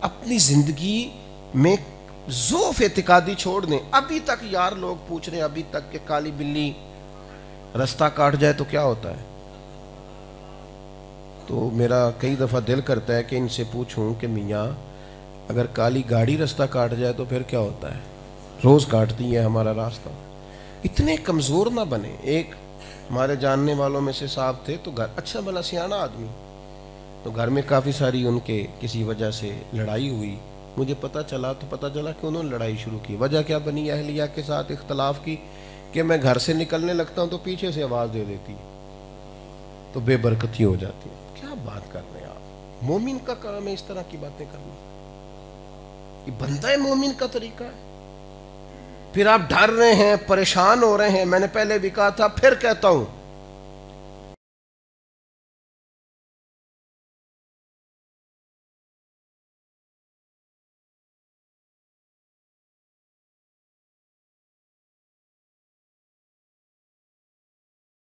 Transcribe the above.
اپنی زندگی میں ضعف اعتقادی چھوڑ دیں. ابھی تک یار لوگ پوچھ رہے ہیں ابھی تک کہ کالی بلی رستہ کاٹ جائے تو کیا ہوتا ہے. تو میرا کئی دفعہ دل کرتا ہے کہ ان سے پوچھوں کہ میاں اگر کالی گاڑی رستہ کاٹ جائے تو پھر کیا ہوتا ہے. روز کاٹتی ہے ہمارا راستہ. اتنے کمزور نہ بنے. ایک ہمارے جاننے والوں میں سے صاحب تھے تو گھر اچھا بھلا سیاںا آدمی, تو گھر میں کافی ساری ان کے کسی وجہ سے لڑائی ہوئی. مجھے پتہ چلا کہ انہوں نے لڑائی شروع کی. وجہ کیا بنی؟ اہلیہ کے ساتھ اختلاف کی کہ میں گھر سے نکلنے لگتا ہوں تو پیچھے سے آواز دے دیتی ہے تو بے برکتی ہو جاتی ہے. کیا بات کر رہے ہیں آپ؟ مومن کا کام ہے اس طرح کی باتیں کرنا. یہ بندہ مومن کا طریقہ ہے. پھر آپ ڈر رہے ہیں, پریشان ہو رہے ہیں. میں نے پہلے بھی کہا تھا, پھر کہتا ہوں,